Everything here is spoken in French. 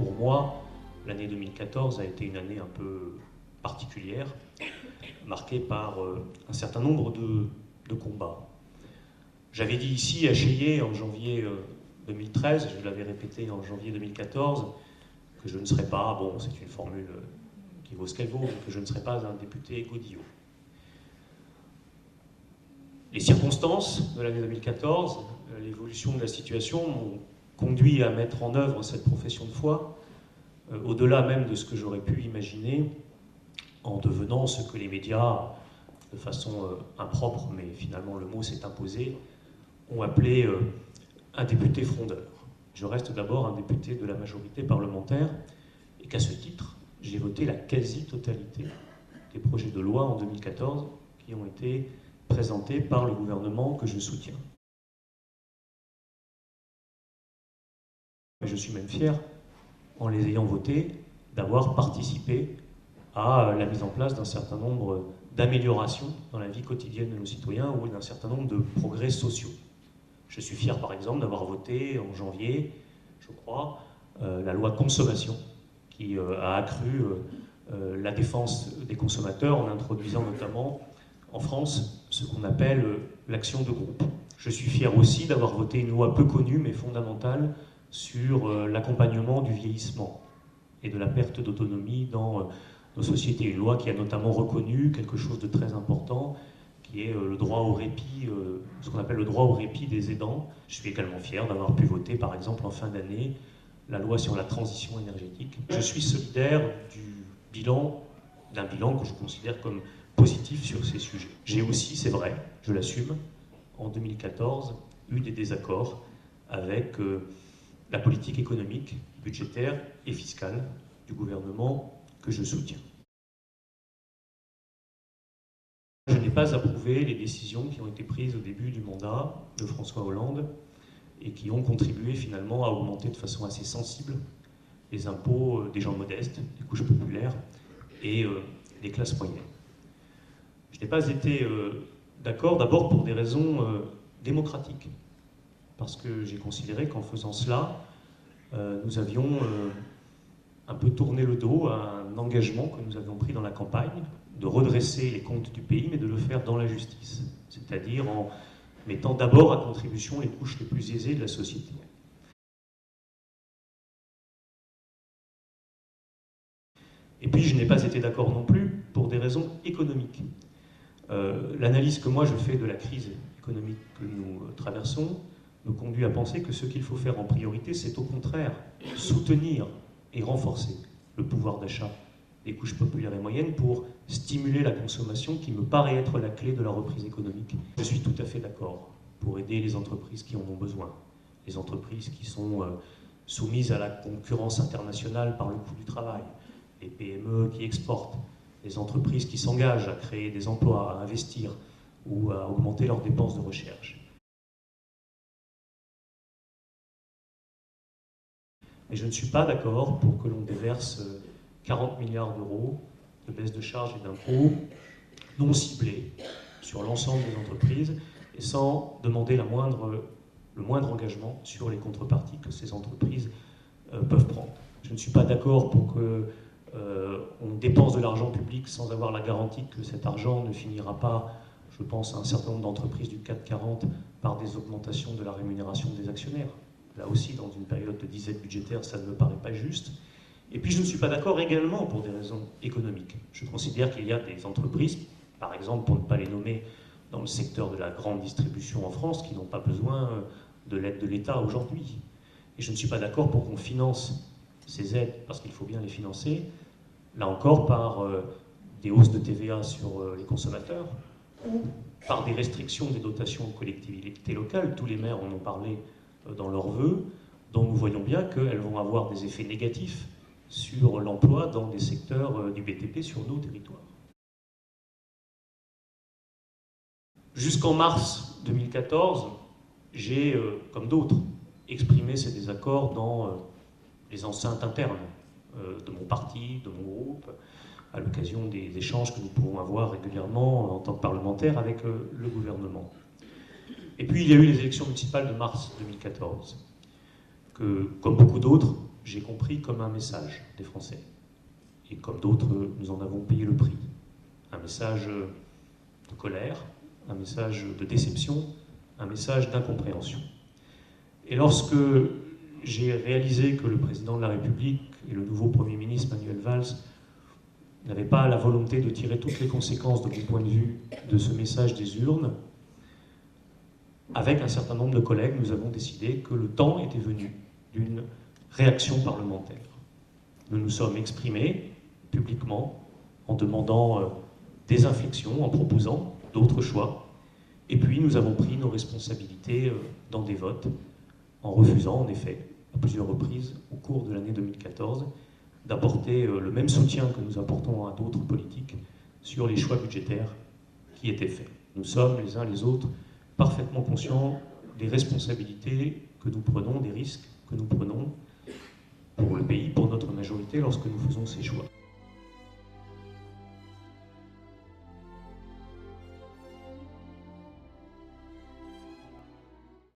Pour moi, l'année 2014 a été une année un peu particulière, marquée par un certain nombre de combats. J'avais dit ici à Cheillet en janvier 2013, je l'avais répété en janvier 2014, que je ne serais pas, bon c'est une formule qui vaut ce qu'elle vaut, mais que je ne serais pas un député godillot. Les circonstances de l'année 2014, l'évolution de la situation m'ont conduit à mettre en œuvre cette profession de foi, au-delà même de ce que j'aurais pu imaginer, en devenant ce que les médias, de façon impropre, mais finalement le mot s'est imposé, ont appelé un député frondeur. Je reste d'abord un député de la majorité parlementaire, et qu'à ce titre, j'ai voté la quasi-totalité des projets de loi en 2014 qui ont été présentés par le gouvernement que je soutiens. Je suis même fier, en les ayant votés, d'avoir participé à la mise en place d'un certain nombre d'améliorations dans la vie quotidienne de nos citoyens ou d'un certain nombre de progrès sociaux. Je suis fier, par exemple, d'avoir voté en janvier, je crois, la loi consommation, qui a accru la défense des consommateurs en introduisant notamment en France ce qu'on appelle l'action de groupe. Je suis fier aussi d'avoir voté une loi peu connue mais fondamentale sur l'accompagnement du vieillissement et de la perte d'autonomie dans nos sociétés. Une loi qui a notamment reconnu quelque chose de très important, qui est le droit au répit, ce qu'on appelle le droit au répit des aidants. Je suis également fier d'avoir pu voter, par exemple, en fin d'année, la loi sur la transition énergétique. Je suis solidaire d'un bilan que je considère comme positif sur ces sujets. J'ai aussi, c'est vrai, je l'assume, en 2014, eu des désaccords avec la politique économique, budgétaire et fiscale du gouvernement que je soutiens. Je n'ai pas approuvé les décisions qui ont été prises au début du mandat de François Hollande et qui ont contribué finalement à augmenter de façon assez sensible les impôts des gens modestes, des couches populaires et des classes moyennes. Je n'ai pas été d'accord d'abord pour des raisons démocratiques, parce que j'ai considéré qu'en faisant cela, nous avions un peu tourné le dos à un engagement que nous avions pris dans la campagne, de redresser les comptes du pays, mais de le faire dans la justice, c'est-à-dire en mettant d'abord à contribution les couches les plus aisées de la société. Et puis je n'ai pas été d'accord non plus pour des raisons économiques. L'analyse que moi je fais de la crise économique que nous traversons me conduit à penser que ce qu'il faut faire en priorité, c'est au contraire soutenir et renforcer le pouvoir d'achat des couches populaires et moyennes pour stimuler la consommation qui me paraît être la clé de la reprise économique. Je suis tout à fait d'accord pour aider les entreprises qui en ont besoin, les entreprises qui sont soumises à la concurrence internationale par le coût du travail, les PME qui exportent, les entreprises qui s'engagent à créer des emplois, à investir ou à augmenter leurs dépenses de recherche. Mais je ne suis pas d'accord pour que l'on déverse 40 milliards d'euros de baisse de charges et d'impôts non ciblés sur l'ensemble des entreprises et sans demander le moindre engagement sur les contreparties que ces entreprises peuvent prendre. Je ne suis pas d'accord pour qu'on dépense de l'argent public sans avoir la garantie que cet argent ne finira pas, je pense à un certain nombre d'entreprises du CAC 40, par des augmentations de la rémunération des actionnaires. Là aussi, dans une période de disette budgétaire, ça ne me paraît pas juste. Et puis je ne suis pas d'accord également pour des raisons économiques. Je considère qu'il y a des entreprises, par exemple pour ne pas les nommer, dans le secteur de la grande distribution en France, qui n'ont pas besoin de l'aide de l'État aujourd'hui. Et je ne suis pas d'accord pour qu'on finance ces aides, parce qu'il faut bien les financer, là encore par des hausses de TVA sur les consommateurs, ou par des restrictions des dotations aux collectivités locales. Tous les maires en ont parlé dans leurs vœux, dont nous voyons bien qu'elles vont avoir des effets négatifs sur l'emploi dans des secteurs du BTP sur nos territoires. Jusqu'en mars 2014, j'ai, comme d'autres, exprimé ces désaccords dans les enceintes internes de mon parti, de mon groupe, à l'occasion des échanges que nous pouvons avoir régulièrement en tant que parlementaires avec le gouvernement. Et puis il y a eu les élections municipales de mars 2014, que, comme beaucoup d'autres, j'ai compris comme un message des Français. Et comme d'autres, nous en avons payé le prix. Un message de colère, un message de déception, un message d'incompréhension. Et lorsque j'ai réalisé que le président de la République et le nouveau Premier ministre Manuel Valls n'avaient pas la volonté de tirer toutes les conséquences, de mon point de vue, de ce message des urnes, avec un certain nombre de collègues, nous avons décidé que le temps était venu d'une réaction parlementaire. Nous nous sommes exprimés publiquement en demandant des inflexions, en proposant d'autres choix, et puis nous avons pris nos responsabilités dans des votes, en refusant en effet, à plusieurs reprises au cours de l'année 2014, d'apporter le même soutien que nous apportons à d'autres politiques sur les choix budgétaires qui étaient faits. Nous sommes les uns les autres parfaitement conscients des responsabilités que nous prenons, des risques que nous prenons pour le pays, pour notre majorité, lorsque nous faisons ces choix.